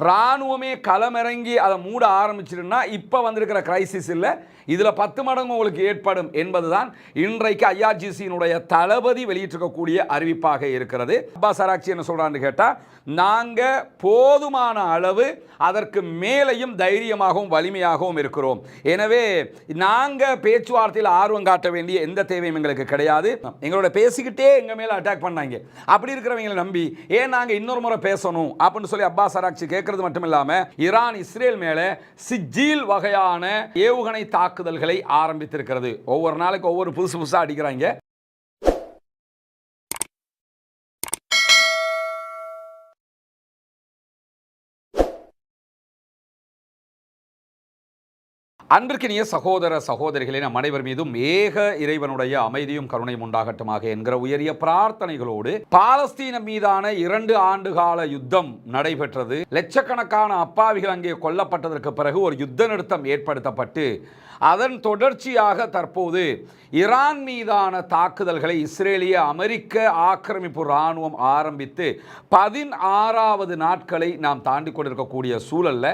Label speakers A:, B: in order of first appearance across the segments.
A: இராணுவமே களமிறங்கி அதை மூட ஆரம்பிச்சிருன்னா இப்போ வந்திருக்கிற கிரைசிஸ் இல்லை, இதில் 10 மடங்கு உங்களுக்கு ஏற்படும் என்பதுதான் இன்றைக்கு ஐஆர்ஜிசியினுடைய தளபதி வெளியிட்டிருக்கக்கூடிய அறிவிப்பாக இருக்கிறது. அப்பாஸ் ஆராக்சி என்ன சொல்கிறான்னு கேட்டால், நாங்கள் போதுமான அளவு அதற்கு மேலையும் தைரியமாகவும் வலிமையாகவும் இருக்கிறோம். எனவே நாங்கள் பேச்சுவார்த்தையில் ஆர்வம் காட்ட வேண்டிய எந்த தேவையும் எங்களுக்கு கிடையாது. எங்களோட பேசிக்கிட்டே எங்கள் மேலே அட்டாக் பண்ணாங்க, அப்படி இருக்கிறவங்களை நம்பி ஏன் நாங்கள் இன்னொரு முறை பேசணும் அப்படின்னு சொல்லி அப்பாஸ் ஆராக்சி கேட்கறது மட்டும் இல்லாமல் ஈரான் இஸ்ரேல் மேலே சிஜில் வகையான ஏவுகணை தாக்குதல்களை ஆரம்பித்திருக்கிறது. ஒவ்வொரு நாளைக்கு ஒவ்வொரு புதுசாக அடிக்கிறாங்க. அன்பிற்கினிய சகோதர சகோதரிகளே, நம் அனைவர் மீதும் ஏக இறைவனுடைய அமைதியும் கருணையும் உண்டாகட்டுமாக என்கிற உயரிய பிரார்த்தனைகளோடு, பாலஸ்தீனம் மீதான 2 ஆண்டுகால யுத்தம் நடைபெற்றது. லட்சக்கணக்கான அப்பாவிகள் அங்கே கொல்லப்பட்டதற்கு பிறகு ஒரு யுத்த நிறுத்தம் ஏற்படுத்தப்பட்டு அதன் தொடர்ச்சியாக தற்போது ஈரான் மீதான தாக்குதல்களை இஸ்ரேலிய அமெரிக்க ஆக்கிரமிப்பு இராணுவம் ஆரம்பித்து 16வது நாட்களை நாம் தாண்டி கொண்டிருக்கக்கூடிய சூழலில்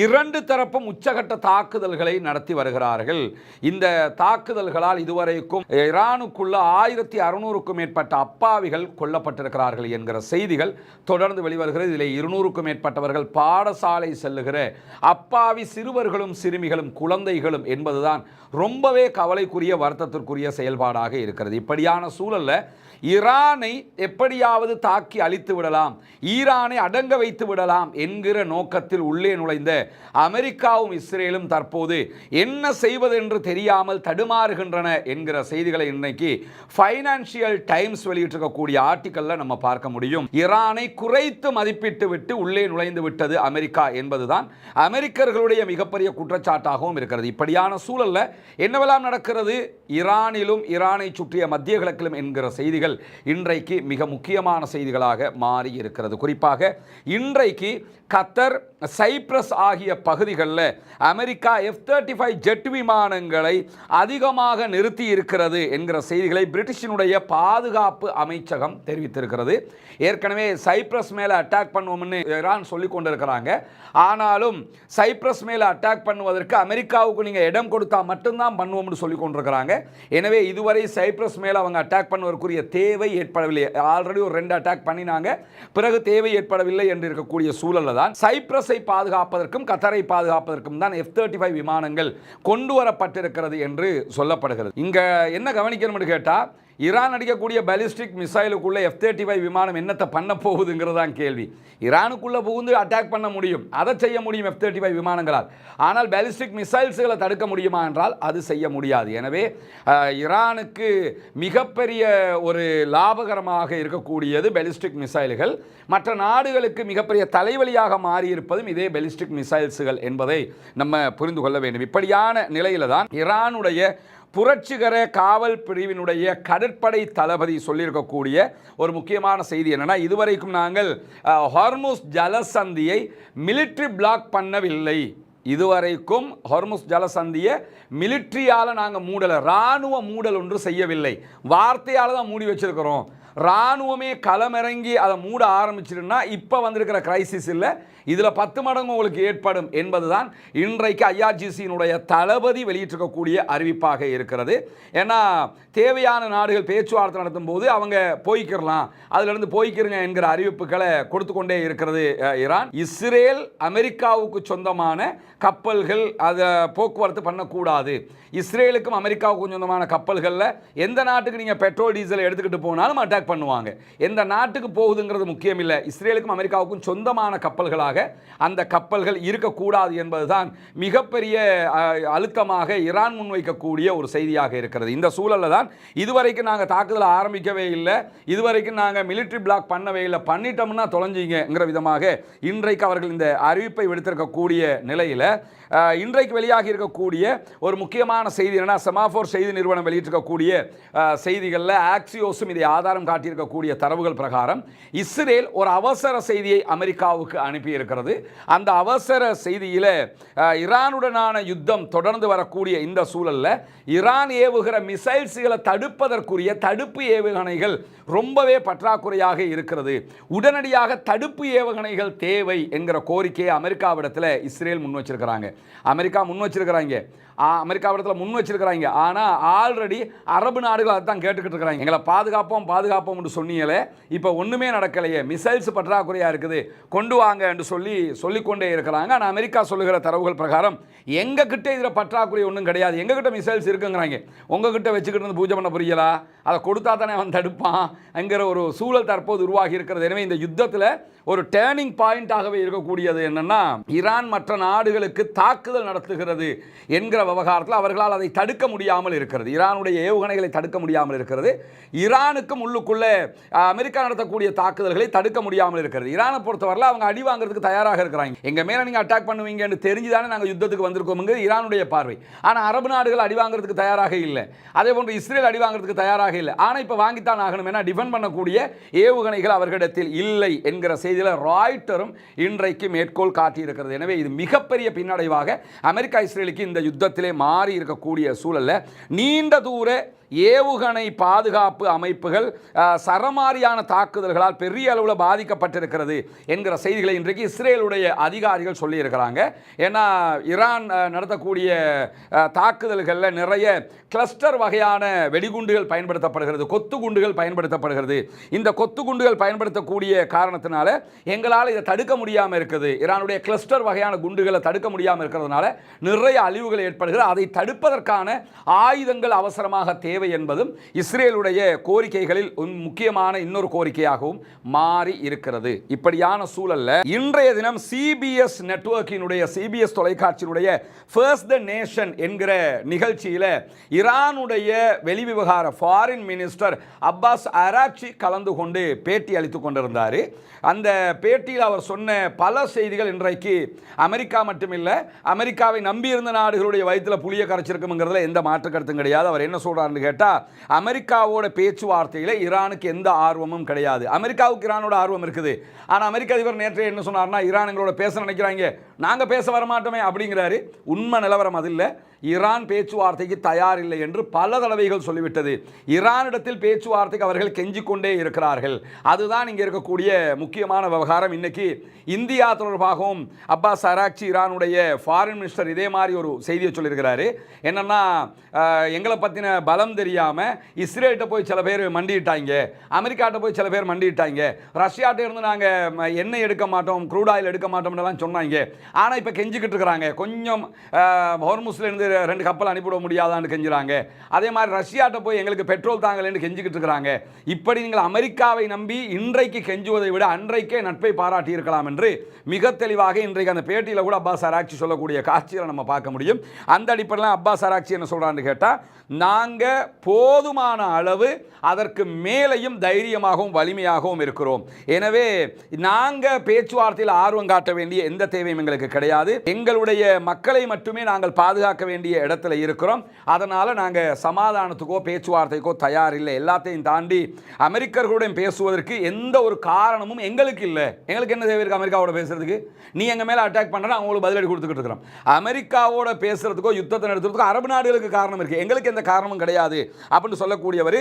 A: 2 தரப்பும் உச்சகட்ட தாக்குதல்களை நடத்தி வருகிறார்கள். இந்த தாக்குதல்களால் இதுவரைக்கும் ஈரானுக்குள்ள 1600க்கும் மேற்பட்ட அப்பாவிகள் கொல்லப்பட்டிருக்கிறார்கள் என்கிற செய்திகள் தொடர்ந்து வெளிவருகிறது. இதில் 200க்கும் மேற்பட்டவர்கள் பாடசாலை செல்லுகிற அப்பாவி சிறுவர்களும் சிறுமிகளும் குழந்தைகளும் என்பதுதான் ரொம்பவே கவலைக்குரிய வருத்தத்திற்குரிய செயல்பாடாக இருக்கிறது. இப்படியான சூழல்ல ஈரானை எப்படியாவது தாக்கி அழித்து விடலாம், ஈரானை அடங்க வைத்து விடலாம் என்கிற நோக்கத்தில் உள்ளே நுழைந்த அமெரிக்காவும் இஸ்ரேலும் தற்போது என்ன செய்வதென்று தெரியாமல் தடுமாறுகின்றன என்கிற செய்திகளை இன்னைக்கு ஃபைனான்சியல் டைம்ஸ் வெளியிட்டிருக்கக்கூடிய ஆர்டிக்கல்ல நம்ம பார்க்க முடியும். ஈரானை குறைத்து மதிப்பிட்டு விட்டு உள்ளே நுழைந்து விட்டது அமெரிக்கா என்பதுதான் அமெரிக்கர்களுடைய மிகப்பெரிய குற்றச்சாட்டாகவும் இருக்கிறது. இப்படியான சூழல்ல என்னவெல்லாம் நடக்கிறது ஈரானிலும் ஈரானை சுற்றிய மத்திய கிழக்கிலும் என்கிற செய்திகள் இன்றைக்கு மிக முக்கியமான செய்திகளாக மாறி இருக்கிறது. குறிப்பாக இன்றைக்கு கத்தர், சைப்ரஸ் ஆகிய பகுதிகளில் அமெரிக்கா F-35 ஜெட் விமானங்களை அதிகமாக நிறுத்தி இருக்கிறது என்கிற செய்திகளை பிரிட்டிஷினுடைய பாதுகாப்பு அமைச்சகம் தெரிவித்திருக்கிறது. ஏற்கனவே சைப்ரஸ் மேலே அட்டாக் பண்ணுவோம்னு ஈரான் சொல்லிக் கொண்டிருக்கிறாங்க. ஆனாலும் சைப்ரஸ் மேலே அட்டாக் பண்ணுவதற்கு அமெரிக்காவுக்கு நீங்கள் இடம் கொடுத்தா மட்டும்தான் பண்ணுவோம்னு சொல்லிக் கொண்டிருக்கிறாங்க. எனவே இதுவரை சைப்ரஸ் மேலே அவங்க அட்டாக் பண்ணுவதற்குரிய தேவை ஏற்படவில்லை. ஆல்ரெடி ஒரு 2 அட்டாக் பண்ணினாங்க, பிறகு தேவை ஏற்படவில்லை என்று இருக்கக்கூடிய சூழலில் தான் சைப்ரஸை பாதுகாப்பதற்கும் கத்தரை பாதுகாப்பதற்கும் தான் F-35 விமானங்கள் கொண்டு வரப்பட்டிருக்கிறது என்று சொல்லப்படுகிறது. இங்க என்ன கவனிக்கணும்னு கேட்டால், ஈரான் அடிக்கக்கூடிய பாலிஸ்டிக் மிசைலுக்குள்ள F-35 விமானம் என்னத்தை பண்ண போகுதுங்கிறதான் கேள்வி. ஈரானுக்குள்ளே புகுந்து அட்டாக் பண்ண முடியும், அதை செய்ய முடியும் F-35 விமானங்களால். ஆனால் பாலிஸ்டிக் மிசைல்ஸுகளை தடுக்க முடியுமா என்றால் அது செய்ய முடியாது. எனவே ஈரானுக்கு மிகப்பெரிய ஒரு லாபகரமாக இருக்கக்கூடியது பாலிஸ்டிக் மிசைல்கள். மற்ற நாடுகளுக்கு மிகப்பெரிய தலைவலியாக மாறியிருப்பதும் இதே பாலிஸ்டிக் மிசைல்ஸுகள் என்பதை நம்ம புரிந்து கொள்ள வேண்டும். இப்படியான நிலையில தான் ஈரானுடைய புரட்சிகர காவல் பிரிவினுடைய கடற்படை தளபதி சொல்லியிருக்கக்கூடிய ஒரு முக்கியமான செய்தி என்னன்னா, இதுவரைக்கும் நாங்கள் ஹார்முஸ் ஜலசந்தியை மிலிட்ரி பிளாக் பண்ணவில்லை, இதுவரைக்கும் ஹார்முஸ் ஜலசந்தியை மிலிட்ரியால் நாங்கள் மூடலை, இராணுவ மூடல் ஒன்று செய்யவில்லை, வார்த்தையால் தான் மூடி வச்சிருக்கிறோம். இராணுவமே களமிறங்கி அதை மூட ஆரம்பிச்சிருன்னா இப்போ வந்திருக்கிற கிரைசிஸ் இல்லை, இதில் 10 மடங்கு உங்களுக்கு ஏற்படும் என்பதுதான் இன்றைக்கு ஐஆர்ஜிசியினுடைய தளபதி வெளியிட்டிருக்கக்கூடிய அறிவிப்பாக இருக்கிறது. ஏன்னா தேவையான நாடுகள் பேச்சுவார்த்தை நடத்தும் போது அவங்க போய்க்கிடலாம், அதிலிருந்து போய்க்கிறங்க என்கிற அறிவிப்புகளை கொடுத்து கொண்டே இருக்கிறது ஈரான். இஸ்ரேல் அமெரிக்காவுக்கு சொந்தமான கப்பல்கள் அதை போக்குவரத்து பண்ணக்கூடாது, இஸ்ரேலுக்கும் அமெரிக்காவுக்கும் சொந்தமான கப்பல்களில் எந்த நாட்டுக்கு நீங்கள் பெட்ரோல் டீசல் எடுத்துக்கிட்டு போனாலும் அட்டாக் பண்ணுவாங்க. எந்த நாட்டுக்கு போகுதுங்கிறது முக்கியம் இல்லை, இஸ்ரேலுக்கும் அமெரிக்காவுக்கும் சொந்தமான கப்பல்களாக அந்த கப்பல்கள் இருக்கக்கூடாது என்பதுதான் மிகப்பெரிய அழுத்தமாக ஈரான் முன்வைக்கக்கூடிய ஒரு செய்தியாக இருக்கிறது. இந்த சூழலில் தான் இதுவரைக்கும் நாங்கள் தாக்குதல் ஆரம்பிக்கவே இல்லை, இதுவரைக்கும் நாங்கள் மிலிட்ரி பிளாக் பண்ணவே இல்லை, பண்ணிட்டோம்னா தொலைஞ்சிங்கிற விதமாக இன்றைக்கு அவர்கள் இந்த அறிவிப்பை விடுத்திருக்கக்கூடிய நிலையில் இன்றைக்கு வெளியாகி இருக்கக்கூடிய ஒரு முக்கியமான செய்தி என்னன்னா, செமாஃபோர் செய்தி நிறுவனம் வெளியிட்டிருக்கக்கூடிய செய்திகளில் ஆக்சியோஸும் இதை ஆதாரம் காட்டியிருக்கக்கூடிய தரவுகள் பிரகாரம் இஸ்ரேல் ஒரு அவசர செய்தியை அமெரிக்காவுக்கு அனுப்பியிருக்கிறது. இருக்கிறது. அந்த அவசர செய்தியில் ஈரானுடனான யுத்தம் தொடர்ந்து வரக்கூடிய இந்த சூழலில் ஈரான் ஏவுகிற மிசைல்ஸ்களை தடுப்பதற்குரிய தடுப்பு ஏவுகணைகள் ரொம்பவே பற்றாக்குறையாக இருக்கிறது. உடனடியாக தடுப்பு ஏவுகணைகள் தேவை என்கிற கோரிக்கையை அமெரிக்காவிடத்தில் இஸ்ரேல் முன் வச்சிருக்கிறாங்க. அமெரிக்கா முன் வச்சிருக்கிறாங்க. ஆனால் ஆல்ரெடி அரபு நாடுகள் அதை தான் கேட்டுக்கிட்டு இருக்கிறாங்க. எங்களை பாதுகாப்போம் சொன்னீங்களே, இப்போ ஒன்றுமே நடக்கலையே, மிசைல்ஸ் பற்றாக்குறையாக இருக்குது, கொண்டு வாங்க என்று சொல்லிக்கொண்டே இருக்கிறாங்க. ஆனால் அமெரிக்கா சொல்லுகிற தரவுகள் பிரகாரம் எங்ககிட்ட இதில் பற்றாக்குறை ஒன்றும் கிடையாது, எங்ககிட்ட மிசைல்ஸ் இருக்குங்கிறாங்க. உங்ககிட்ட வச்சுக்கிட்டு இருந்து பூஜை பண்ண புரியலா, அதை கொடுத்தா தானே அவன் தடுப்பான் என்கிற ஒரு சூழல் தற்போது உருவாகி இருக்கிறது. எனவே இந்த யுத்தத்தில் ஒரு டேர்னிங் பாயிண்டாகவே இருக்கக்கூடியது என்னன்னா, ஈரான் மற்ற நாடுகளுக்கு தாக்குதல் நடத்துகிறது என்கிற விவகாரத்தில் அவர்களால் அதை தடுக்க முடியாமல் இருக்கிறது. ஈரானுடைய ஏவுகணைகளை தடுக்க முடியாமல் இருக்கிறது. ஈரானுக்கும் உள்ளுக்குள்ளே அமெரிக்கா நடத்தக்கூடிய தாக்குதல்களை தடுக்க முடியாமல் இருக்கிறது. ஈரானை பொறுத்தவரை அவங்க அடி வாங்குறதுக்கு தயாராக இருக்கிறாங்க. எங்க மேல நீங்க அட்டாக் பண்ணுவீங்கன்னு தெரிஞ்சுதானே நாங்கள் யுத்தத்துக்கு வந்திருக்கோம்ங்கிறது ஈரானுடைய பார்வை. ஆனால் அரபு நாடுகள் அடி வாங்குறதுக்கு தயாராக இல்லை. அதே போன்று இஸ்ரேல் அடி வாங்குறதுக்கு தயாராக இல்லை. ஆனால் இப்போ வாங்கித்தான் ஆகணும், ஏன்னா டிஃபெண்ட் பண்ணக்கூடிய ஏவுகணைகள் அவர்களிடத்தில் இல்லை என்கிற செய்தியில் ராய்ட்டரும் இன்றைக்கு மேற்கோள் காட்டியிருக்கிறது. எனவே இது மிகப்பெரிய பின்னடைவாக அமெரிக்கா இஸ்ரேலுக்கு இந்த யுத்தத்திலே மாறி இருக்கக்கூடிய சூழல்ல நீண்ட தூர ஏவுகணை பாதுகாப்பு அமைப்புகள் சரமாரியான தாக்குதல்களால் பெரிய அளவில் பாதிக்கப்பட்டிருக்கிறது என்கிற செய்திகளை இன்றைக்கு இஸ்ரேலுடைய அதிகாரிகள் சொல்லியிருக்கிறாங்க. ஏன்னா ஈரான் நடத்தக்கூடிய தாக்குதல்களில் நிறைய கிளஸ்டர் வகையான வெடிகுண்டுகள் பயன்படுத்தப்படுகிறது, கொத்து குண்டுகள் பயன்படுத்தப்படுகிறது. இந்த கொத்து குண்டுகள் பயன்படுத்தக்கூடிய காரணத்தினால எங்களால் இதை தடுக்க முடியாமல் இருக்குது. ஈரானுடைய கிளஸ்டர் வகையான குண்டுகளை தடுக்க முடியாமல் இருக்கிறதுனால நிறைய அழிவுகள் ஏற்படுகிறது. அதை தடுப்பதற்கான ஆயுதங்கள் அவசரமாக தேவை என்பதும் இஸ்ரேலுடைய கோரிக்கைகளில் முக்கியமான இன்னொரு கோரிக்கையாகவும் மாறி இருக்கிறது. இப்படியான சூழல்ல இன்றைய தினம் சிபிஎஸ் நெட்வொர்க்கினுடைய சிபிஎஸ் தொலைக்காட்சியினுடைய ஃபர்ஸ்ட் த நேஷன் என்கிற நிகழ்ச்சியில ஈரானுடைய வெளிவிவகார ஃபாரின் மினிஸ்டர் அப்பாஸ் அராக்சி கலந்து கொண்டு பேட்டி அளித்துக் கொண்டிருந்தார். அந்த பேட்டியில் அவர் சொன்ன பல செய்திகள் இன்றைக்கு அமெரிக்கா மட்டுமில்லை, அமெரிக்காவை நம்பியிருந்த நாடுகளுடைய வயிற்றில் புளிய கரைச்சிருக்குங்கிறதுல எந்த மாற்று கருத்தும் கிடையாது. அவர் என்ன சொல்றாருன்னு கேட்டால், அமெரிக்காவோட பேச்சுவார்த்தையில் ஈரானுக்கு எந்த ஆர்வமும் கிடையாது. அமெரிக்காவுக்கு ஈரானோட ஆர்வம் இருக்குது. ஆனால் அமெரிக்க அதிபர் நேற்று என்ன சொன்னார்னா, ஈரான் எங்களோட பேச நினைக்கிறாங்க, நாங்கள் பேச வரமாட்டோமே அப்படிங்கிறாரு. உண்மை நிலவரம் அது இல்லை. ஈரான் பேச்சுவார்த்தைக்கு தயார் இல்லை என்று பல தடவைகள் சொல்லிவிட்டது. ஈரானிடத்தில் பேச்சுவார்த்தைக்கு அவர்கள் கெஞ்சிக்கொண்டே இருக்கிறார்கள். அதுதான் இங்கே இருக்கக்கூடிய முக்கியமான விவகாரம். இன்னைக்கு இந்தியா தொடர்பாகவும் அப்பாஸ் அராக்சி ஈரானுடைய ஃபாரின் மினிஸ்டர் இதே மாதிரி ஒரு செய்தியை சொல்லியிருக்கிறாரு. என்னன்னா, எங்களை பற்றின பலம் தெரியாமல் இஸ்ரேல்கிட்ட போய் சில பேர் மண்டிட்டாங்க, அமெரிக்காட்ட போய் சில பேர் மண்டிட்டாங்க, ரஷ்யாட்ட இருந்து நாங்கள் எண்ணெய் எடுக்க மாட்டோம், க்ரூட் ஆயில் எடுக்க மாட்டோம்னு சொன்னாங்க. ஆனால் இப்போ கெஞ்சிக்கிட்டு இருக்கிறாங்க, கொஞ்சம் ஹோர்முஸ்ல இருந்து 2 கப்பல் அனுப்பிவிட முடியாதான்னு கெஞ்சுறாங்க. அதே மாதிரி ரஷ்யாட்ட போய் எங்களுக்கு பெட்ரோல் தாங்கலன்னு கெஞ்சிக்கிட்டு இருக்கிறாங்க. இப்படி நீங்கள் அமெரிக்காவை நம்பி இன்றைக்கு கெஞ்சுவதை விட அன்றைக்கே நட்பை பாராட்டி இருக்கலாம் என்று மிக தெளிவாக இன்றைக்கு அந்த பேட்டியில் கூட அப்பாஸ் அராக்சி சொல்லக்கூடிய காட்சிகளை நம்ம பார்க்க முடியும். அந்த அடிப்படையில் அப்பாஸ் அராக்சி என்ன சொல்றான்னு கேட்டால், நாங்கள் போதுமான அளவு அதற்கு மேலையும் தைரியமாகவும் வலிமையாகவும் இருக்கிறோம். எனவே நாங்கள் பேச்சுவார்த்தையில் ஆர்வம் காட்ட வேண்டிய எந்த தேவையும் எங்களுக்கு கிடையாது. எங்களுடைய மக்களை மட்டுமே நாங்கள் பாதுகாக்க வேண்டிய இடத்துல இருக்கிறோம். அதனால் நாங்கள் சமாதானத்துக்கோ பேச்சுவார்த்தைக்கோ தயார் இல்லை. எல்லாத்தையும் தாண்டி அமெரிக்கர்களுடன் பேசுவதற்கு எந்த ஒரு காரணமும் எங்களுக்கு இல்லை. எங்களுக்கு என்ன தேவை இருக்கு அமெரிக்காவோட பேசுறதுக்கு? நீ எங்கள் மேலே அட்டாக் பண்ணுறா, அவங்களுக்கு பதிலடி கொடுத்துக்கிட்டு இருக்கிறோம். அமெரிக்காவோட பேசுறதுக்கோ யுத்தத்தை நடத்துறதுக்கோ அரபு நாடுகளுக்கு காரணம் இருக்குது, எங்களுக்கு எந்த காரணமும் கிடையாது அப்படின்னு சொல்லக்கூடியவர்.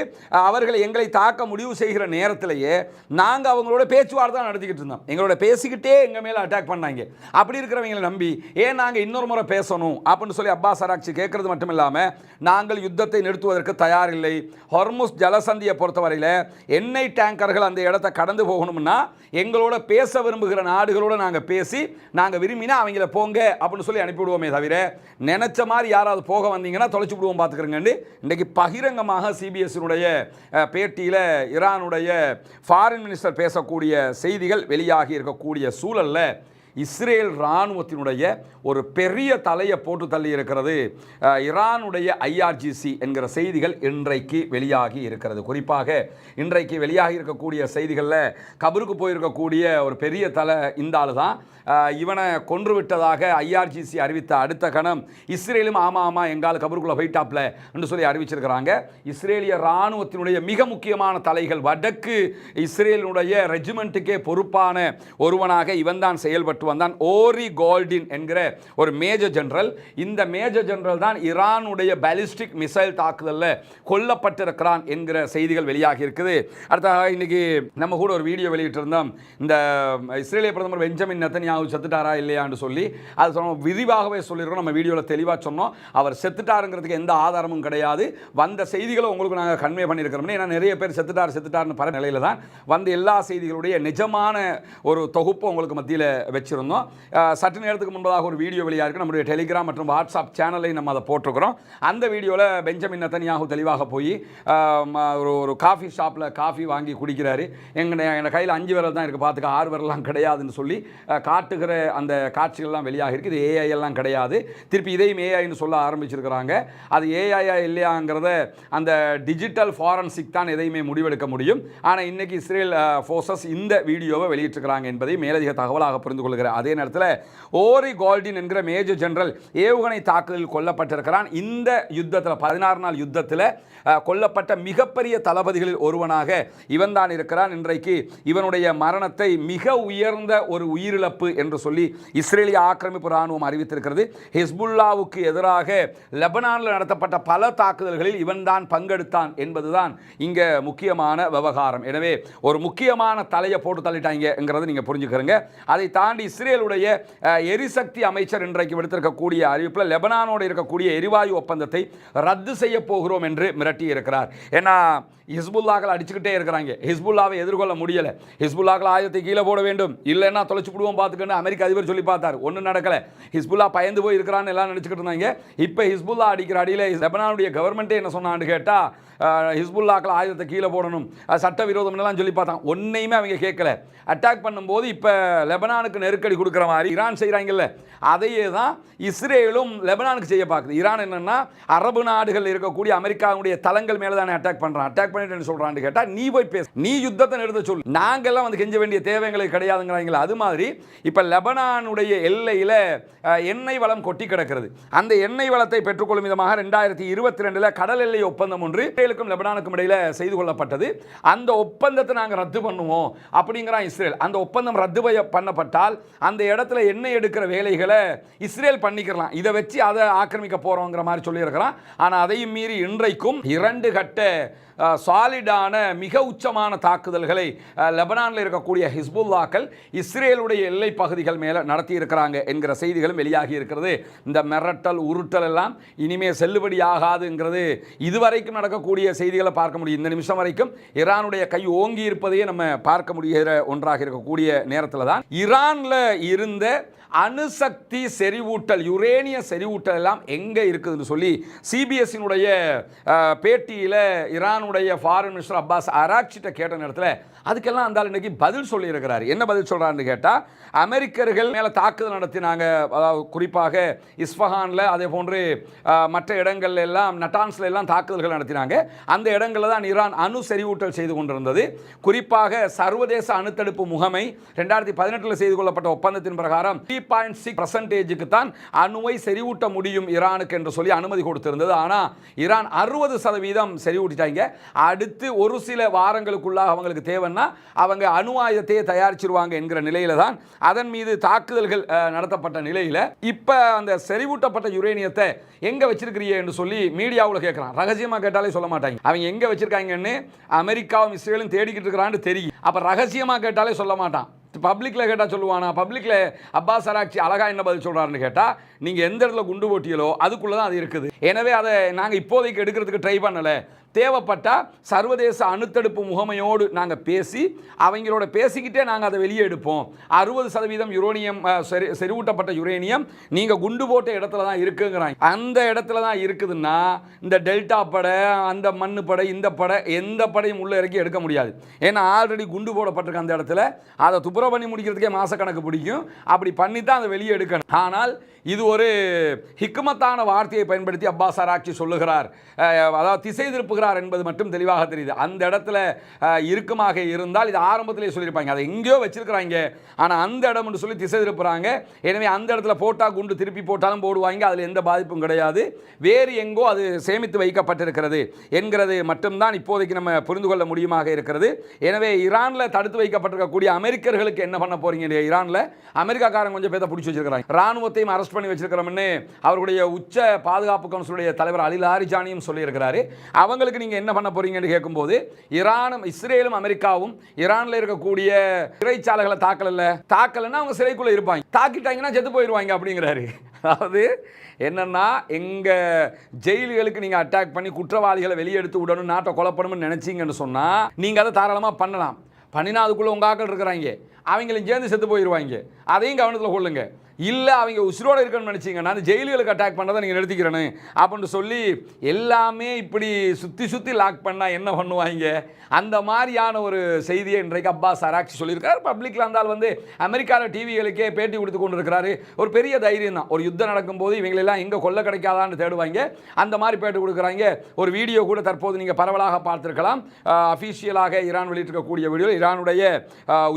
A: அவர்களை எங்களை தாக்க முடிவு செய்கிற நேரத்திலேயே நாங்கள் அவங்களோட பேச்சுவார்த்தை நடத்திக்கிட்டு இருந்தோம். எங்களோட பேசிக்கிட்டே எங்கள் மேலே அட்டாக் பண்ணாங்க. அப்படி இருக்கிறவங்களை நம்பி ஏன் நாங்கள் இன்னொரு முறை பேசணும் அப்படின்னு சொல்லி அப்பாஸ் அராக்சி கேட்கறது மட்டும் இல்லாமல், நாங்கள் யுத்தத்தை நிறுத்துவதற்கு தயார் இல்லை. ஹொர்முஸ் ஜலசந்தியை பொறுத்தவரையில் எண்ணெய் டேங்கர்கள் அந்த இடத்தை கடந்து போகணும்னா எங்களோட பேச விரும்புகிற நாடுகளோடு நாங்கள் பேசி நாங்கள் விரும்பினா அவங்கள போங்க அப்படின்னு சொல்லி அனுப்பிவிடுவோமே தவிர, நினைச்ச மாதிரி யாராவது போக வந்தீங்கன்னா தொலைச்சு விடுவோம் பார்த்துக்கிறேங்க. இன்றைக்கு பகிரங்கமாக சிபிஎஸ்னுடைய பேட்டியில் ஈரானுடைய ஃபாரின் மினிஸ்டர் பேசக்கூடிய செய்திகள் வெளியாகி இருக்கக்கூடிய சூழலில் இஸ்ரேல் இராணுவத்தினுடைய ஒரு பெரிய தலையை போட்டு தள்ளி இருக்கிறது ஈரானுடைய ஐஆர்ஜிசி என்கிற செய்திகள் இன்றைக்கு வெளியாகி இருக்கிறது. குறிப்பாக இன்றைக்கு வெளியாகி இருக்கக்கூடிய செய்திகளில் கபருக்கு போயிருக்கக்கூடிய ஒரு பெரிய தலை இந்த ஆள் தான். இவனை கொன்று விட்டதாக ஐஆர்ஜிசி அறிவித்த அடுத்த கணம் இஸ்ரேலும் ஆமாம் எங்கால் கபருக்குள்ளே போயிட்டாப்ல என்று சொல்லி அறிவிச்சிருக்கிறாங்க. இஸ்ரேலிய இராணுவத்தினுடைய மிக முக்கியமான தலைகள், வடக்கு இஸ்ரேலினுடைய ரெஜிமெண்ட்டுக்கே பொறுப்பான ஒருவனாக இவன் தான் செயல்பட்டு செயல்பட்டு வந்தான். ஓரி கோல்டின் என்கிற ஒரு மேஜர் ஜெனரல். இந்த மேஜர் ஜெனரல் தான் ஈரானுடைய பாலிஸ்டிக் மிசைல் தாக்குதலில் கொல்லப்பட்டிருக்கிறான் என்கிற செய்திகள் வெளியாகி இருக்குது. அடுத்ததாக இன்னைக்கு நம்ம கூட ஒரு வீடியோ வெளியிட்டு இருந்தோம். இந்த இஸ்ரேலிய பிரதமர் பெஞ்சமின் நெத்தன்யாஹு செத்துட்டாரா இல்லையான்னு சொல்லி அது விரிவாகவே சொல்லியிருக்கோம். நம்ம வீடியோவில் தெளிவாக சொன்னோம். அவர் செத்துட்டாருங்கிறதுக்கு எந்த ஆதாரமும் கிடையாது. வந்த செய்திகளை உங்களுக்கு நாங்கள் கன்வே பண்ணியிருக்கிறோம். ஏன்னா நிறைய பேர் செத்துட்டாருன்னு பல நிலையில் தான் வந்த எல்லா செய்திகளுடைய நிஜமான ஒரு தொகுப்பு உங்களுக்கு மத்தியில் வச்சிருந்தோம். சற்று நேரத்துக்கு முன்பதாக ஒரு வீடியோ வெளியாக இருக்குது. நம்முடைய டெலிகிராம் மற்றும் வாட்ஸ்அப் சேனலை நம்ம அதை போட்டிருக்கிறோம். அந்த வீடியோவில் பெஞ்சமின் நெத்தன்யாஹு தெளிவாக போய் ஒரு காஃபி ஷாப்பில் காஃபி வாங்கி குடிக்கிறாரு. எங்கள் கையில் 5 விரல் தான் இருக்குது, பார்த்துக்க 6 விரலாம் கிடையாதுன்னு சொல்லி காட்டுகிற அந்த காட்சிகள்லாம் வெளியாக இருக்குது. இது ஏஐ எல்லாம் கிடையாது. திருப்பி இதையும் ஏஐன்னு சொல்ல ஆரம்பிச்சிருக்கிறாங்க. அது ஏஐயா இல்லையாங்கிறத அந்த டிஜிட்டல் ஃபாரன்சிக் தான் எதையுமே முடிவெடுக்க முடியும். ஆனால் இன்னைக்கு இஸ்ரேல் ஃபோர்ஸஸ் இந்த வீடியோவை வெளியிட்டிருக்கிறாங்க என்பதை மேலதிக தகவலாக புரிந்து கொள்கிறார். அதே நேரத்தில் ஓரி கோல்டின் என்கிற மேஜர் ஜெனரல் ஏவுகணை தாக்குதலில் கொல்லப்பட்டிருக்கிறான். இந்த யுத்தத்தில் 16 நாள் யுத்தத்தில் கொல்லப்பட்ட மிகப்பெரிய தளபதிகளில் ஒருவனாக இவன் தான் இருக்கிறான். இன்றைக்கு இவனுடைய மரணத்தை மிக உயர்ந்த ஒரு உயிரிழப்பு என்று சொல்லி இஸ்ரேலிய ஆக்கிரமிப்பு இராணுவம் அறிவித்திருக்கிறது. ஹிஸ்புல்லாவுக்கு எதிராக லெபனானில் நடத்தப்பட்ட பல தாக்குதல்களில் இவன் தான் பங்கெடுத்தான் என்பதுதான் இங்கே முக்கியமான விவகாரம். எனவே ஒரு முக்கியமான தலையை போட்டு தள்ளிட்டாங்கிறது நீங்கள் புரிஞ்சுக்கிறீங்க. அதை தாண்டி இஸ்ரேலுடைய எரிசக்தி அமைச்சர் இன்றைக்கு விடுத்திருக்கக்கூடிய அறிவிப்பில் லெபனானோடு இருக்கக்கூடிய எரிவாயு ஒப்பந்தத்தை ரத்து செய்ய போகிறோம் என்று மிரட்டி இருக்கிறார். ஏன்னா ஹிஸ்புல்லாக்கள் அடிச்சுக்கிட்டே இருக்கிறாங்க. ஹிஸ்புல்லாவை எதிர்கொள்ள முடியலை. ஹிஸ்புல்லாக்கள் ஆயுதத்தை கீழே போட வேண்டும், இல்லைன்னா தொலைச்சு விடுவோம் பார்த்துக்கன்னு அமெரிக்க அதிபர் சொல்லி பார்த்தார். ஒன்றும் நடக்கலை. ஹிஸ்புல்லா பயந்து போய் இருக்கிறான்னு எல்லாம் நினச்சிக்கிட்டு இருந்தாங்க. இப்போ ஹிஸ்புல்லா அடிக்கிற அடியில் லெபனானுடைய கவர்மெண்ட்டே என்ன சொன்னான்னு கேட்டால் ஹிஸ்புல்லாக்கள் ஆயுதத்தை கீழே போடணும், சட்டவிரோதம்லாம் சொல்லி பார்த்தான். ஒன்றையுமே அவங்க கேட்கல. அட்டாக் பண்ணும்போது இப்போ லெபனானுக்கு நெருக்கடி கொடுக்குற மாதிரி ஈரான் செய்கிறாங்கல்ல, அதையே தான் இஸ்ரேலும் லெபனானுக்கு செய்ய பார்க்குது. ஈரான் என்னென்னா அரபு நாடுகள் இருக்கக்கூடிய அமெரிக்காவுடைய தளங்கள் மேலே தானே அட்டாக் பண்ணுறான். அட்டாக் பண்ணிட்டு சொல்கிறான்னு கேட்டால் நீ போய் பேச, நீ யுத்தத்தை நிறுத்த சொல்லு, நாங்கள்லாம் வந்து கெஞ்ச வேண்டிய தேவைங்களுக்கு கிடையாதுங்கிறாங்களா. அது மாதிரி இப்போ லெபனானுடைய எல்லையில் எண்ணெய் வளம் கொட்டி கிடக்கிறது. அந்த எண்ணெய் வளத்தை பெற்றுக்கொள்ளும் விதமாக 2022 கடல் எல்லை ஒப்பந்தம் ஒன்று இஸ்ரேலுக்கும் லெபனானுக்கும் இடையில செய்து கொள்ளப்பட்டது. அந்த ஒப்பந்தத்தை நாங்கள் ரத்து பண்ணுவோம் அப்படிங்கிறான் இஸ்ரேல். அந்த ஒப்பந்தம் ரத்து பண்ணப்பட்டால் அந்த இடத்துல எண்ணெய் எடுக்கிற வேலைகளை இஸ்ரேல் பண்ணிக்கலாம். இதை வச்சு அதை ஆக்கிரமிக்க போறோங்கிற மாதிரி சொல்லியிருக்கிறான். ஆனால் அதையும் மீறி இன்றைக்கும் 2 கட்ட சாலிடான மிக உச்சமான தாக்குதல்களை லெபனானில் இருக்கக்கூடிய ஹிஸ்புல்லாக்கள் இஸ்ரேலுடைய எல்லை பகுதிகள் மேலே நடத்தி இருக்கிறாங்க என்கிற செய்திகளும் வெளியாகி இருக்கிறது. இந்த மிரட்டல் உருட்டல் எல்லாம் இனிமே செல்லுபடியாகாதுங்கிறது இதுவரைக்கும் நடக்கக்கூடிய செய்திகளை பார்க்க முடியும். இந்த நிமிஷம் வரைக்கும் ஈரானுடைய கை ஓங்கி இருப்பதையே நம்ம பார்க்க முடிகிற ஒன்றாக இருக்கக்கூடிய நேரத்தில் தான் ஈரானில் இருந்த அணுசக்தி செறிவூட்டல், யுரேனிய செறிவூட்டல் எல்லாம் எங்கே இருக்குதுன்னு சொல்லி சிபிஎஸ்சினுடைய பேட்டியில் ஈரானுடைய ஃபாரின் மினிஸ்டர் அப்பாஸ் அராக்சிட்ட கேட்ட நேரத்தில் அதுக்கெல்லாம் அந்த இன்னைக்கு பதில் சொல்லியிருக்கிறார். என்ன பதில் சொல்கிறான்னு கேட்டால், அமெரிக்கர்கள் மேலே தாக்குதல் நடத்தினாங்க, அதாவது குறிப்பாக இஸ்ஃபஹானில், அதே போன்று மற்ற இடங்கள்ல எல்லாம் நட்டான்ஸில் எல்லாம் தாக்குதல்கள் நடத்தினாங்க. அந்த இடங்களில் தான் ஈரான் அணு செறிவூட்டல் செய்து கொண்டிருந்தது. குறிப்பாக சர்வதேச அணுத்தடுப்பு முகமை 2018 செய்து கொள்ளப்பட்ட ஒப்பந்தத்தின் பிரகாரம் 3.6% தான் அணுவை செறிவூட்ட முடியும் ஈரானுக்கு என்று சொல்லி அனுமதி கொடுத்திருந்தது. ஆனால் ஈரான் 60% செறிவூட்டிட்டாங்க. அடுத்து ஒரு சில வாரங்களுக்குள்ளாக அவங்களுக்கு தேவைன்னா அவங்க அணு ஆயுதத்தையே தயாரிச்சிருவாங்க என்கிற நிலையில தான் அதன் மீது தாக்குதல்கள் நடத்தப்பட்ட நிலையில் இப்போ அந்த செறிவூட்டப்பட்ட யுரேனியத்தை எங்க வச்சிருக்கிறீங்க என்று சொல்லி மீடியாவில் கேட்கறான். ரகசியமாக கேட்டாலே சொல்ல மாட்டாங்க. அவங்க எங்க வச்சிருக்காங்கன்னு அமெரிக்காவும் இஸ்ரேலும் தேடிக்கிட்டு இருக்கிறான்னு தெரியும். அப்ப ரகசியமாக கேட்டாலே சொல்ல மாட்டான். பப்ளிக்ல கேட்டால் சொல்லுவானா? பப்ளிக்ல அப்பாஸ் அராக்சி அழகா என்ன பதில் சொல்றாருன்னு கேட்டால், நீங்கள் எந்த இடத்துல குண்டு போட்டியலோ அதுக்குள்ளே தான் அது இருக்குது. எனவே அதை நாங்கள் இப்போதைக்கு எடுக்கிறதுக்கு ட்ரை பண்ணலை. தேவைப்பட்டால் சர்வதேச அணுத்தடுப்பு முகமையோடு நாங்கள் பேசி அவங்களோட பேசிக்கிட்டே நாங்கள் அதை வெளியே எடுப்போம். 60% யுரேனியம் செறிவூட்டப்பட்ட யுரேனியம் நீங்கள் குண்டு போட்ட இடத்துல தான் இருக்குங்கிறாங்க. அந்த இடத்துல தான் இருக்குதுன்னா இந்த டெல்டா படை, அந்த மண்ணு படை, இந்த படை, எந்த படையும் உள்ளே இறக்கி எடுக்க முடியாது. ஏன்னா ஆல்ரெடி குண்டு போடப்பட்டிருக்க அந்த இடத்துல அதை துப்புரவு பண்ணி முடிக்கிறதுக்கே மாசக்கணக்கு பிடிக்கும். அப்படி பண்ணி தான் அதை வெளியே எடுக்கணும். ஆனால் இது ஒரு ஹிக்மத்தான வார்த்தையை பயன்படுத்தி அப்பாஸ் அராக்சி சொல்லுகிறார். அதாவது திசை திருப்புகிற விரும்புகிறார் என்பது மட்டும் தெளிவாக தெரியுது. அந்த இடத்துல இருக்குமாக இருந்தால் இது ஆரம்பத்திலே சொல்லியிருப்பாங்க, அதை எங்கேயோ வச்சிருக்கிறாங்க, ஆனால் அந்த இடம் என்று சொல்லி திசை திருப்புறாங்க. எனவே அந்த இடத்துல போட்டால் குண்டு திருப்பி போட்டாலும் போடுவாங்க, அதில் எந்த பாதிப்பும் கிடையாது. வேறு எங்கோ அது சேமித்து வைக்கப்பட்டிருக்கிறது என்கிறது மட்டும்தான் இப்போதைக்கு நம்ம புரிந்து கொள்ள முடியுமாக இருக்கிறது. எனவே ஈரானில் தடுத்து வைக்கப்பட்டிருக்கக்கூடிய அமெரிக்கர்களுக்கு என்ன பண்ண போறீங்க? ஈரானில் அமெரிக்காக்காரங்க கொஞ்சம் பேரை பிடிச்சி வச்சிருக்கிறாங்க, ராணுவத்தையும் அரெஸ்ட் பண்ணி வச்சிருக்கிறோம்னு அவருடைய உச்ச பாதுகாப்பு கவுன்சிலுடைய தலைவர் அலி லாரிஜானியும் சொல்லியிருக்கிறாரு. அவங்களுக்கு நீங்க என்ன பண்ண போறீங்கன்னு கேட்கும்போது, ஈரானும் இஸ்ரேலும் அமெரிக்காவும் ஈரானில் இருக்கக்கூடிய சிறைச்சாலைகளை தாக்கலன்னா அவங்க சிறைக்குள்ள இருப்பாங்க, தாக்கிட்டாங்கன்னா செத்து போயிடுவாங்க அப்படிங்கிறாரு. அதாவது என்னன்னா, எங்க ஜெயில்களுக்கு நீங்க அட்டாக் பண்ணி குற்றவாளிகளை வெளியெடுத்து விடணும், நாட்டை கொலைப்படணும்னு நினைச்சீங்கன்னு சொன்னா நீங்க அதை தாராளமா பண்ணலாம். பண்ணினா அதுக்குள்ள உங்க ஆக்கள் இருக்கிறாங்க, அவங்களும் சேர்ந்து செத்து போயிடுவாங்க, அதையும் கவனத்தில் கொள்ளுங்க. இல்லை அவங்க உசுரோடு இருக்கணும்னு நினச்சிங்கன்னா அந்த ஜெயில்களுக்கு அட்டாக் பண்ணுறதை நீங்கள் நிறுத்திக்கிறேன்னு அப்படின்னு சொல்லி எல்லாமே இப்படி சுற்றி லாக் பண்ணால் என்ன பண்ணுவாங்க? அந்த மாதிரியான ஒரு செய்தியை இன்றைக்கு அப்பாஸ் அராக்சி சொல்லியிருக்காரு. பப்ளிக்கில் இருந்தால் அமெரிக்காவில் டிவிகளுக்கே பேட்டி கொடுத்து கொண்டு இருக்கிறாரு. ஒரு பெரிய தைரியம் தான். ஒரு யுத்தம் நடக்கும்போது இவங்களெல்லாம் எங்கே கொல்ல கிடைக்காதான்னு தேடுவாங்க, அந்த மாதிரி பேட்டி கொடுக்குறாங்க. ஒரு வீடியோ கூட தற்போது நீங்கள் பரவலாக பார்த்துருக்கலாம். அஃபீஷியலாக ஈரான் வெளியிட்டிருக்கக்கூடிய வீடியோ, ஈரானுடைய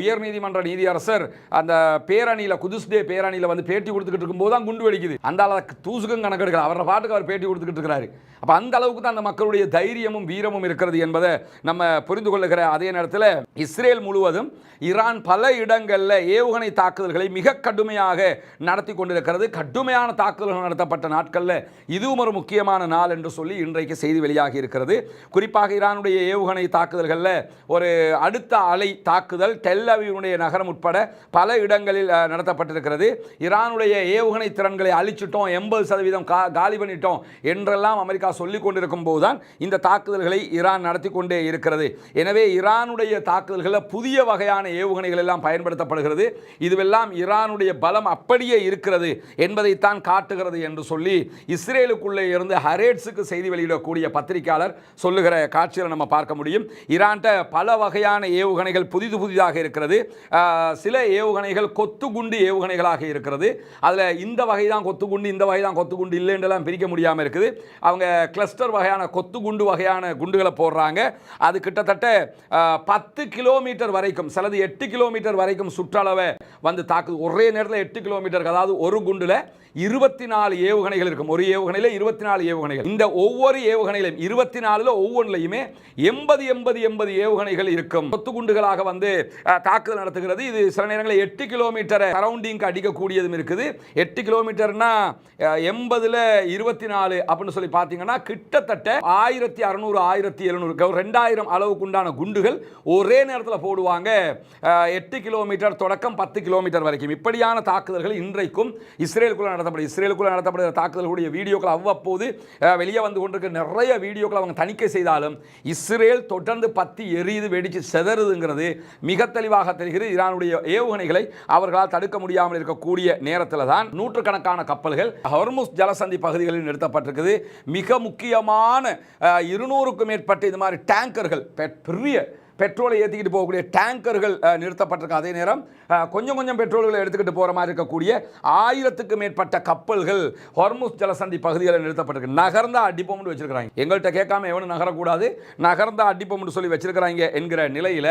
A: உயர்நீதிமன்ற நீதியரசர் அந்த பேரணியில், குதுஸ்டே பேரணியில் பேட்டி கொடுத்துக்கிட்டு இருக்கும்போது தான் குண்டு வெடிக்குது. அந்த அளவுக்கு தூசுக்கும் கணக்கெடுக்கல, அவரை பாட்டுக்கு அவர் பேட்டி கொடுத்துக்கிட்டு இருக்கிறாரு. அப்போ அந்த அளவுக்கு தான் அந்த மக்களுடைய தைரியமும் வீரமும் இருக்கிறது என்பதை நம்ம புரிந்து கொள்ளுகிற அதே நேரத்தில் இஸ்ரேல் முழுவதும் ஈரான் பல இடங்களில் ஏவுகணை தாக்குதல்களை மிக கடுமையாக நடத்தி கொண்டிருக்கிறது. கடுமையான தாக்குதல்கள் நடத்தப்பட்ட நாட்களில் இதுவும் ஒரு முக்கியமான நாள் என்று சொல்லி இன்றைக்கு செய்தி வெளியாகி இருக்கிறது. குறிப்பாக ஈரானுடைய ஏவுகணை தாக்குதல்களில் ஒரு அடுத்த அலை தாக்குதல் டெல் அவீவுடைய நகரம் உட்பட பல இடங்களில் நடத்தப்பட்டிருக்கிறது. ஈரானுடைய ஏவுகணை திறன்களை அழிச்சிட்டோம், 80% காலி பண்ணிட்டோம் என்றெல்லாம் அமெரிக்கா சொல்லிக் கொண்டிருக்கும் போதுதான் இந்த தாக்குதல்களை ஈரான் நடத்தி கொண்டே இருக்கிறது. எனவே ஈரானுடைய தாக்குதல்களில் புதிய வகையான ஏவுகணைகள் எல்லாம் பயன்படுத்தப்படுகிறது. இதுவெல்லாம் ஈரானுடைய பலம் அப்படியே இருக்கிறது என்பதைத்தான் காட்டுகிறது என்று சொல்லி இஸ்ரேலுக்குள்ளே இருந்து ஹரேட்ஸுக்கு செய்தி வெளியிடக்கூடிய பத்திரிகையாளர் சொல்லுகிற காட்சிகளை நம்ம பார்க்க முடியும். ஈரான்ட்ட பல வகையான ஏவுகணைகள் புதிதாக இருக்கிறது. சில ஏவுகணைகள் கொத்துகுண்டு ஏவுகணைகளாக இருக்கிறது. அதில் இந்த வகை தான் கொத்துகுண்டு, இந்த வகை தான் கொத்துகுண்டு இல்லைன்றெல்லாம் பிரிக்க முடியாமல் இருக்குது. அவங்க கிளஸ்டர் வகையான கொத்துகுண்டு வகையான குண்டுகளை போடுறாங்க. அது கிட்டத்தட்ட 10 கிலோமீட்டர் வரைக்கும், சிலது 8 கிலோமீட்டர் வரைக்கும் சுற்றளவை தாக்குது. ஒரே நேரத்தில் 8 கிலோமீட்டர், அதாவது ஒரு குண்டுல 24 ஏவுகணைகள் இருக்கும். ஒரு ஏவுகணையில 24 ஏவுகணைகள். இந்த ஒவ்வொரு ஏவுகணையிலும் 24ல ஒவ்வொன்றிலையுமே 80 ஏவுகணைகள் இருக்கும். கொத்துகுண்டுகளாக தாக்குதல் நடத்துகிறது. இது சில நேரங்களில் 8 கிலோமீட்டர் சரௌண்டிங் அடிக்கக்கூடியதும் இருக்குது. 8 கிலோமீட்டர்னா 80ல 24 அப்படின்னு சொல்லி பார்த்தீங்கன்னா கிட்டத்தட்ட 1600 1700 2000 அளவுக்கு உண்டான குண்டுகள் ஒரே நேரத்தில் போடுவாங்க. 8 கிலோமீட்டர் தொடக்கம் 10 கிலோமீட்டர் வரைக்கும் இப்படியான தாக்குதல்கள் இன்றைக்கும் இஸ்ரேலுக்குள்ள நடத்தப்படுகிற தாக்குதல்களுடைய வீடியோக்கள் அவ்வப்போது வெளியே வந்து கொண்டிருக்கிற நிறைய வீடியோக்கள் அவங்க தணிக்கை செய்தாலும் இஸ்ரேல் தொடர்ந்து பத்தி எரியுது, வெடிச்சு செதறுதுங்கிறது மிக தெளிவாக தெரிகிறது. ஈரானுடைய ஏவுகணைகளை அவர்களால் தடுக்க முடியாமல் இருக்கக்கூடிய நேரத்தில் தான் நூற்றுக்கணக்கான கப்பல்கள் ஹொர்முஸ் ஜலசந்தி பகுதிகளில் நிறுத்தப்பட்டிருக்குது. மிக முக்கியமான 200க்கும் மேற்பட்ட இது மாதிரி டேங்கர்கள், பெரிய பெட்ரோலை ஏற்றிக்கிட்டு போகக்கூடிய டேங்கர்கள் நிறுத்தப்பட்டிருக்கு. அதே நேரம் கொஞ்சம் பெட்ரோல்களை எடுத்துக்கிட்டு போகிற மாதிரி இருக்கக்கூடிய 1000க்கும் மேற்பட்ட கப்பல்கள் ஹொர்முஸ் ஜலசந்தி பகுதிகளில் நிறுத்தப்பட்டிருக்கு. நகர்ந்தா அடிப்போம்னு வச்சிருக்கிறாங்க. எங்கள்கிட்ட கேட்காம எவனும் நகரக்கூடாது, நகர்ந்தா அடிப்போம்னு சொல்லி வச்சிருக்கிறாங்க என்கிற நிலையில்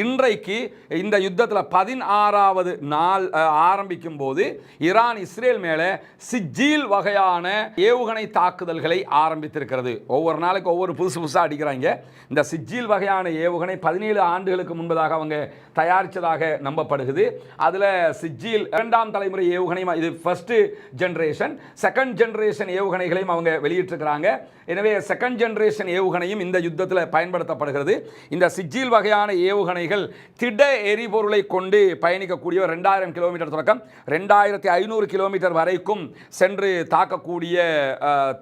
A: இன்றைக்கு இந்த யுத்தத்தில் 16வது நாள் ஆரம்பிக்கும் போது ஈரான் இஸ்ரேல் மேலே சிஜ்ஜீல் வகையான ஏவுகணை தாக்குதல்களை ஆரம்பித்திருக்கிறது. ஒவ்வொரு நாளைக்கு ஒவ்வொரு புதுசாக அடிக்கிறாங்க. இந்த சிஜ்ஜீல் வகையான ஏவுகணை 17 ஆண்டுகளுக்கு முன்பதாக அவங்க தயாரித்ததாக நம்பப்படுகிறது. அதில் சிஜ்ஜீல் 2ஆம் தலைமுறை ஏவுகணை, இது ஃபர்ஸ்ட் ஜெனரேஷன், செகண்ட் ஜெனரேஷன் ஏவுகணைகளையும் அவங்க வெளியிட்டிருக்கிறாங்க. எனவே செகண்ட் ஜெனரேஷன் ஏவுகணையும் இந்த யுத்தத்தில் பயன்படுத்தப்படுகிறது. இந்த சிஜ்ஜீல் வகையான ஏவுகணைகள் திட எரிபொருளை கொண்டு பயணிக்கக்கூடிய 2000 கிலோமீட்டர் தொடக்கம் 2500 கிலோமீட்டர் வரைக்கும் சென்று தாக்கக்கூடிய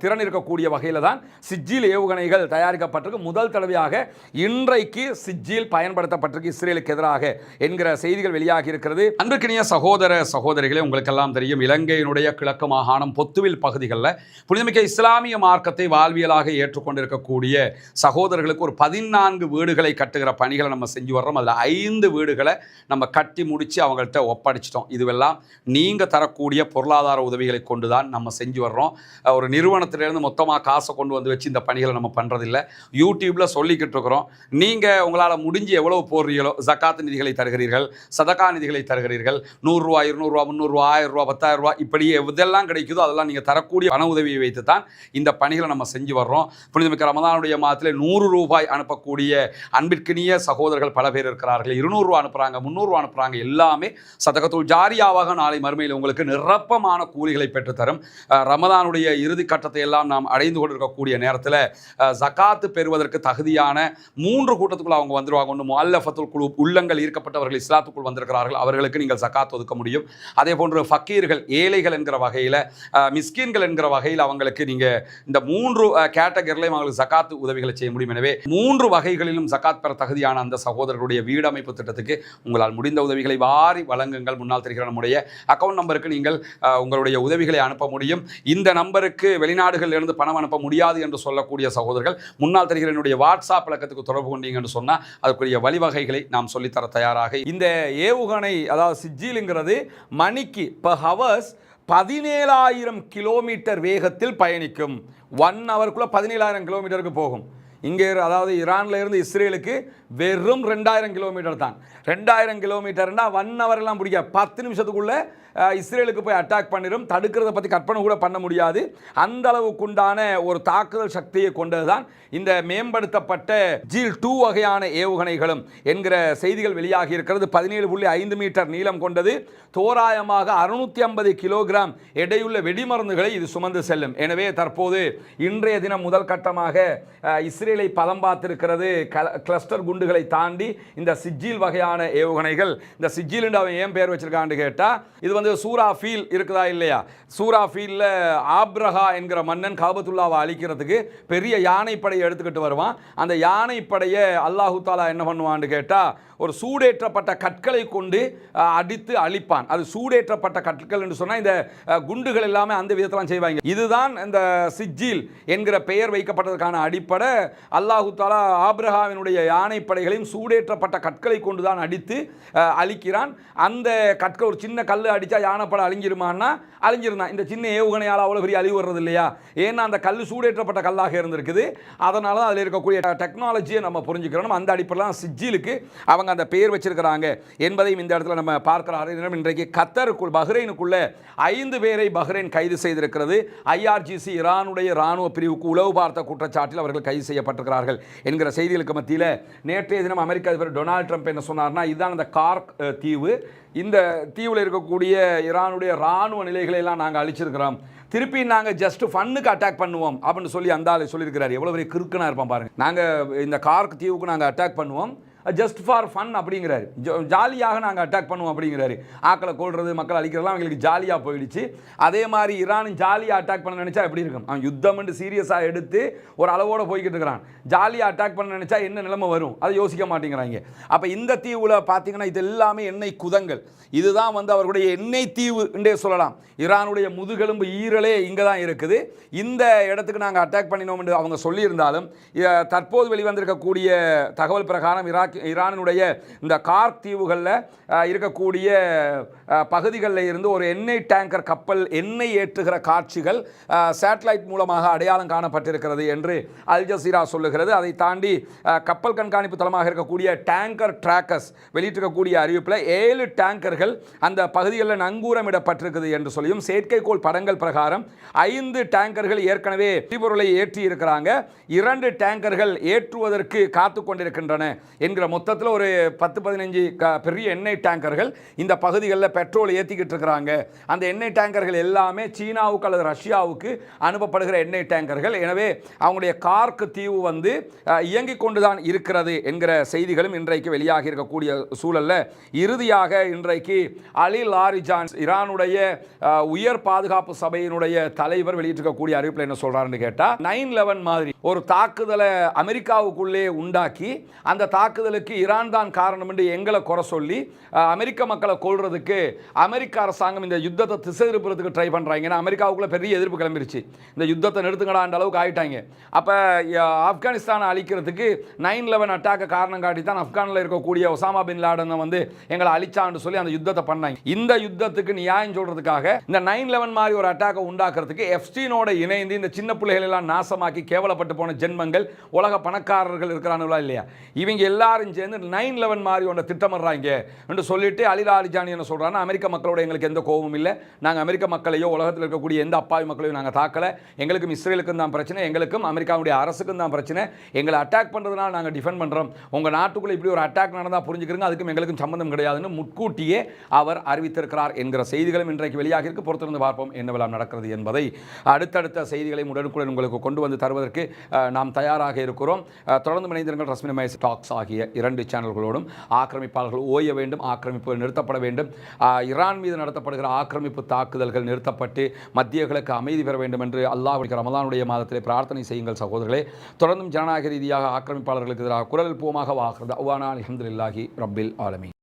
A: திறன் இருக்கக்கூடிய வகையில் தான் சிஜ்ஜீல் ஏவுகணைகள் தயாரிக்கப்பட்டிருக்கு. முதல் தடவையாக இன்றைக்கு சிஜ்ஜில் பயன்படுத்தப்பட்டிருக்கு இஸ்ரேலுக்கு எதிராக என்கிற செய்திகள் வெளியாகி இருக்கிறது. அன்பிற்கினிய சகோதர சகோதரிகளே, உங்களுக்கெல்லாம் தெரியும், இலங்கையினுடைய கிழக்கு மாகாணம் பொத்துவில் பகுதிகளில் புனிதமிக்க இஸ்லாமிய மார்க்கத்தை வாழ்வியலாக ஏற்றுக்கொண்டிருக்கக்கூடிய சகோதரர்களுக்கு ஒரு 14 வீடுகளை கட்டுகிற பணிகளை நம்ம செஞ்சு வர்றோம். அதில் 5 வீடுகளை நம்ம கட்டி முடித்து அவங்கள்ட்ட ஒப்படைச்சிட்டோம். இதுவெல்லாம் நீங்கள் தரக்கூடிய பொருளாதார உதவிகளை கொண்டு தான் நம்ம செஞ்சு வர்றோம். ஒரு நிறுவனத்திலேருந்து மொத்தமாக காசை கொண்டு வந்து வச்சு இந்த பணிகளை நம்ம பண்ணுறதில்ல. யூடியூப்பில் சொல்லிக்கிட்டு இருக்கிறோம். நீங்கள் உங்களால் முடிஞ்சு எவ்வளவு போடுறீங்களோ, ஜக்காத் நிதிகளை தருகிறீர்கள், சதகா நிதிகளை தருகிறீர்கள், 100 ரூபா, 200 ரூபா, 300 ரூபா, 1000 ரூபா, 10,000 ரூபா, இப்படி எதெல்லாம் கிடைக்குதோ அதெல்லாம் நீங்கள் தரக்கூடிய பண உதவியை வைத்து தான் இந்த பணிகளை நம்ம செஞ்சு வர்றோம். புனிதமிக்க ரமதானுடைய மாதத்தில் 100 ரூபாய் அனுப்பக்கூடிய அன்பிற்கினிய சகோதரர்கள் பல பேர் இருக்கிறார்கள். 200 ரூபா அனுப்புகிறாங்க, 300 ரூபா அனுப்புகிறாங்க. எல்லாமே சதகத்துல் ஜாரியாவாக நாளை மறுமையில் உங்களுக்கு நிரப்பமான கூலிகளை பெற்றுத்தரும். ரமதானுடைய இறுதி கட்டத்தை எல்லாம் நாம் அடைந்து கொண்டிருக்கக்கூடிய நேரத்தில் ஜகாத்து பெறுவதற்கு தகுதியான 3 கூட்டத்துக்குள்ள அவங்க வந்துருவாங்க. ஒன்று முஅல்லஃபத்துல் குலூப், உள்ளங்கள் ஈர்க்கப்பட்டவர்கள் இஸ்லாத்துக்குள் வந்திருக்கிறார்கள், அவர்களுக்கு நீங்கள் ஜகாத் ஒதுக்க முடியும். அதே போன்று ஃபக்கீர்கள், ஏழைகள் என்கிற வகையில், மிஸ்கின்கள் என்கிற வகையில் அவங்களுக்கு நீங்கள் இந்த 3 கேட்டகரிலையும் அவங்களுக்கு ஜகாத் உதவிகளை செய்ய முடியும். எனவே 3 வகைகளிலும் ஜகாத் பெற தகுதியான அந்த சகோதரர்களுடைய வீடமைப்பு திட்டத்துக்கு உங்களால் முடிந்த உதவிகளை வாரி வழங்குங்கள். முன்னால் தெரிகிற நம்முடைய அக்கௌண்ட் நம்பருக்கு நீங்கள் உங்களுடைய உதவிகளை அனுப்ப முடியும். இந்த நம்பருக்கு வெளிநாடுகளிலிருந்து பணம் அனுப்ப முடியாது என்று சொல்லக்கூடிய சகோதரர்கள் முன்னால் தெரிகிற என்னுடைய வாட்ஸ்அப் இலக்கத்துக்கு தொடர்பு கொண்டீங்கன்னு சொன்னால் அதுக்குரிய வழிவகைகளை நாம் சொல்லித்தர தயாராக. இந்த ஏவுகணை, அதாவது சிஜ்ஜிலுங்கிறது மணிக்கு பர் ஹவர்ஸ் 17,000 கிலோமீட்டர் வேகத்தில் பயணிக்கும். 1 ஹவருக்குள்ளே 17,000 கிலோமீட்டருக்கு போகும். இங்கே அதாவது ஈரானில் இருந்து இஸ்ரேலுக்கு வெறும் 2,000 கிலோமீட்டர் தான். 2,000 கிலோமீட்டர்னா 1 ஹவர்லாம் பிடிக்க 10 நிமிஷத்துக்குள்ளே இஸ்ரேலுக்கு போய் அட்டாக் பண்ணிடும். தடுக்கிறத பற்றி கற்பனை கூட பண்ண முடியாது. அந்த அளவுக்குண்டான ஒரு தாக்குதல் சக்தியை கொண்டது தான் இந்த மேம்படுத்தப்பட்ட ஜீல் 2 வகையான ஏவுகணைகளும் என்கிற செய்திகள் வெளியாகி இருக்கிறது. 17.5 மீட்டர் நீளம் கொண்டது. தோராயமாக 650 கிலோகிராம் எடையுள்ள வெடிமருந்துகளை இது சுமந்து செல்லும். எனவே தற்போது இன்றைய தினம் முதல் கட்டமாக இஸ்ரேலை பதம் பார்த்திருக்கிறது. கிளஸ்டர் குண்டுகளை தாண்டி இந்த சிஜ்ஜில் வகையான ஏவுகணைகள். இந்த சிஜ்ஜில் என்று அவன் ஏன் பேர் வச்சிருக்கான்னு கேட்டால், இது வந்து சூரா ஃபீல் இருக்குதா இல்லையா? சூரா ஃபீலில் ஆப்ரஹா என்கிற மன்னன் காபத்துல்லாவை அழிக்கிறதுக்கு பெரிய யானைப்படையை எடுத்துக்கிட்டு வருவான். அந்த யானைப்படையை அல்லாஹு தாலா என்ன பண்ணுவான்னு கேட்டால், ஒரு சூடேற்றப்பட்ட கற்களை கொண்டு அடித்து அழிப்பான். அது சூடேற்றப்பட்ட கற்கள் என்று சொன்னால் இந்த குண்டுகள் எல்லாமே அந்த விதத்தெல்லாம் செய்வாங்க. இதுதான் இந்த சிஜ்ஜில் என்கிற பெயர் வைக்கப்பட்டதற்கான அடிப்படை. அல்லாஹு தாலா ஆப்ரஹாவினுடைய யானைப்படைகளையும் சூடேற்றப்பட்ட கற்களை கொண்டு தான் அடித்து அழிக்கிறான். அந்த கற்கள், ஒரு சின்ன கல் அடித்தா யானைப்படை அழிஞ்சிருமான்னா அழிஞ்சிருந்தான். இந்த சின்ன ஏவுகணையால் அவ்வளோ பெரிய அழிவு வர்றது இல்லையா? ஏன்னா அந்த கல் சூடேற்றப்பட்ட கல்லாக இருந்திருக்குது. அதனால தான் அதில் இருக்கக்கூடிய டெக்னாலஜியை நம்ம புரிஞ்சுக்கிறோம். அந்த அடிப்படையில் சிஜ்ஜிலுக்கு அவங்க அந்த பெயர் வச்சிருக்கிறாங்க என்பதையும் இந்த இடத்துல நம்ம பார்க்கிறார்கள். இன்றைக்கு கத்தருக்குள், பஹ்ரைனுக்குள்ள 5 பேரை பஹ்ரைன் கைது செய்திருக்கிறது. IRGC ஈரானுடைய இராணுவ பிரிவுக்கு உளவு பார்த்த குற்றச்சாட்டில் அவர்கள் கைது செய்யப்பட்டிருக்கிறார்கள் என்கிற செய்திகளுக்கு மத்தியில் நேற்றைய தினம் அமெரிக்க அதிபர் டொனால்ட் ட்ரம்ப் என்ன சொன்னார்னா, இதுதான் அந்த கார்க் தீவு. இந்த தீவில் இருக்கக்கூடிய ஈரானுடைய இராணுவ நிலைகளை எல்லாம் நாங்கள் அழிச்சிருக்கிறோம். திருப்பி நாங்கள் ஜஸ்ட் ஃபன்னுக்கு அட்டாக் பண்ணுவோம் அப்படின்னு சொல்லி அந்த ஆள் சொல்லியிருக்கிறார். எவ்வளோ பெரிய கிறுக்கனாக இருப்பான் பாருங்கள். நாங்கள் இந்த கார்க் தீவுக்கு நாங்கள் அட்டாக் பண்ணுவோம், ஜஸ்ட் ஃபார் ஃபன் அப்படிங்கிறாரு. ஜாலியாக நாங்கள் அட்டாக் பண்ணுவோம் அப்படிங்கிறாரு. ஆக்களை கொள்வது, மக்கள் அழிக்கிறதுலாம் அவங்களுக்கு ஜாலியாக போயிடுச்சு. அதே மாதிரி ஈரானும் ஜாலியாக அட்டாக் பண்ண நினச்சா எப்படி இருக்கும்? அவன் யுத்தம்னு சீரியஸாக எடுத்து ஒரு அளவோடு போய்கிட்டு இருக்கிறான். ஜாலியாக அட்டாக் பண்ண நினச்சா என்ன நிலைமை வரும் அதை யோசிக்க மாட்டேங்கிறாங்க. அப்போ இந்த தீவில் பார்த்தீங்கன்னா இது எல்லாமே எண்ணெய் குதங்கள். இதுதான் வந்து அவர்களுடைய எண்ணெய் தீவு என்றே சொல்லலாம். ஈரானுடைய முதுகெலும்பு ஈரலே இங்கே தான் இருக்குது. இந்த இடத்துக்கு நாங்கள் அட்டாக் பண்ணினோம் என்று அவங்க சொல்லியிருந்தாலும், தற்போது வெளிவந்திருக்கக்கூடிய தகவல் பிரகாரம் ஈரானுடைய இந்த கார்க் தீவுகளில் இருக்கக்கூடிய பகுதிகளில் இருந்து ஒரு எண்ணெய் டேங்கர் கப்பல் எண்ணெய் ஏற்றுகிற காட்சிகள் சேட்டலைட் மூலமாக அடையாளம் காணப்பட்டிருக்கிறது என்று அல் ஜசீரா சொல்லுகிறது. அதை தாண்டி கப்பல் கண்காணிப்பு தளமாக இருக்கக்கூடிய டேங்கர் ட்ராக்கர்ஸ் வெளியிட்டிருக்கக்கூடிய அறிவிப்பில் 7 டேங்கர்கள் அந்த பகுதிகளில் நங்கூரமிடப்பட்டிருக்குது என்று சொல்லியும், செயற்கைக்கோள் படங்கள் பிரகாரம் 5 டேங்கர்கள் ஏற்கனவே எரிபொருளை ஏற்றி இருக்கிறாங்க. 2 டேங்கர்கள் ஏற்றுவதற்கு காத்து கொண்டிருக்கின்றன என்கிற மொத்தத்தில் ஒரு 10-15 பெரிய எண்ணெய் டேங்கர்கள் இந்த பகுதிகளில் பெட்ரோல் ஏற்றிக்கிட்டு இருக்கிறாங்க. அந்த எண்ணெய் டேங்கர்கள் எல்லாமே சீனாவுக்கு அல்லது ரஷ்யாவுக்கு அனுப்பப்படுகிற எண்ணெய் டேங்கர்கள். எனவே அவங்களுடைய கார்க் தீவு வந்து இயங்கிக் கொண்டுதான் இருக்கிறது என்கிற செய்திகளும் இன்றைக்கு வெளியாகி இருக்கக்கூடிய சூழலில், இறுதியாக இன்றைக்கு அலி லாரிஜான் ஈரானுடைய உயர் பாதுகாப்பு சபையினுடைய தலைவர் வெளியிட்டிருக்கக்கூடிய அறிவிப்பில் என்ன சொல்றாருன்னு கேட்டால், 9/11 மாதிரி ஒரு தாக்குதலை அமெரிக்காவுக்குள்ளே உண்டாக்கி அந்த தாக்குதல் தாக்குதலுக்கு ஈரான் தான் காரணம் என்று எங்களை குறை சொல்லி அமெரிக்க மக்களை கொள்றதுக்கு அமெரிக்க அரசாங்கம் இந்த யுத்தத்தை திசை திருப்புறதுக்கு ட்ரை பண்ணுறாங்க. ஏன்னா அமெரிக்காவுக்குள்ள பெரிய எதிர்ப்பு கிளம்பிருச்சு, இந்த யுத்தத்தை நிறுத்துங்கடான்ற அளவுக்கு ஆகிட்டாங்க. அப்போ ஆப்கானிஸ்தானை அழிக்கிறதுக்கு 9/11 அட்டாக்கை காரணம் காட்டி தான் ஆப்கானில் இருக்கக்கூடிய ஒசாமா பின் லாடனை வந்து எங்களை அழிச்சான்னு சொல்லி அந்த யுத்தத்தை பண்ணாங்க. இந்த யுத்தத்துக்கு நியாயம் சொல்றதுக்காக இந்த 9/11 மாதிரி ஒரு அட்டாக்கை உண்டாக்குறதுக்கு எப்ஸ்டீனோட இணைந்து இந்த சின்ன பிள்ளைகள் எல்லாம் நாசமாக்கி கேவலப்பட்டு போன ஜென்மங்கள் உலக பணக்காரர்கள் இருக்கிறானுங்களா இல்லையா, இவங்க எல்லாரும் சேர்ந்து 9/11 மாதிரி ஒன்று திட்டமிடுறாங்க என்று சொல்லிட்டு அலிலா அலிஜானி என்ன சொல்றாங்கன்னா, அமெரிக்க மக்களோட எங்களுக்கு எந்த கோபமும் இல்லை, நாங்கள் அமெரிக்க மக்களையோ உலகத்தில் இருக்கக்கூடிய எந்த அப்பாவி மக்களையும் நாங்கள் தாக்கலை, எங்களுக்கும் இஸ்ரேலுக்கும் தான் பிரச்சனை, எங்களுக்கும் அமெரிக்காவுடைய அரசுக்கும் தான் பிரச்சனை, எங்களை அட்டாக் பண்ணுறதுனால நாங்கள் டிஃபெண்ட் பண்ணுறோம், உங்கள் நாட்டுக்குள்ளே இப்படி ஒரு அட்டாக் நடந்தால் புரிஞ்சுக்கிறீங்க, அதுக்கும் எங்களுக்கும் சம்பந்தம் கிடையாதுன்னு முன்கூட்டியே அவர் அறிவித்திருக்கிறார் என்கிற செய்திகளும் இன்றைக்கு வெளியாக இருக்கு. பொறுத்திருந்து பார்ப்போம் என்னவெல்லாம் நடக்கிறது என்பதை. அடுத்தடுத்த செய்திகளை உடனுக்குடன் உங்களுக்கு கொண்டு வந்து தருவதற்கு நாம் தயாராக இருக்கிறோம். தொடர்ந்து இணைந்திருங்கள் ரஸ்மின் மைஸ் டாக்ஸ் ஆகிய 2 சேனல்களோடும். ஆக்கிரமிப்பாளர்கள் ஓய வேண்டும், ஆக்கிரமிப்புகள் நிறுத்தப்பட வேண்டும், ஈரான் மீது நடத்தப்படுகிற ஆக்கிரமிப்பு தாக்குதல்கள் நிறுத்தப்பட்டு மத்திய கிழக்கு அமைதி பெற வேண்டும் என்று அல்லாஹ் ரமலானுடைய மாதத்திலே பிரார்த்தனை செய்யுங்கள் சகோதரர்களே. தொடர்ந்தும் ஜனநாயக ரீதியாக ஆக்கிரமிப்பாளர்களுக்கு எதிராக குரல் எழுப்புவோமாக. வாஹிர் தஅவானா அல்ஹம்துலில்லாஹி ரப்பில் ஆலமீன்.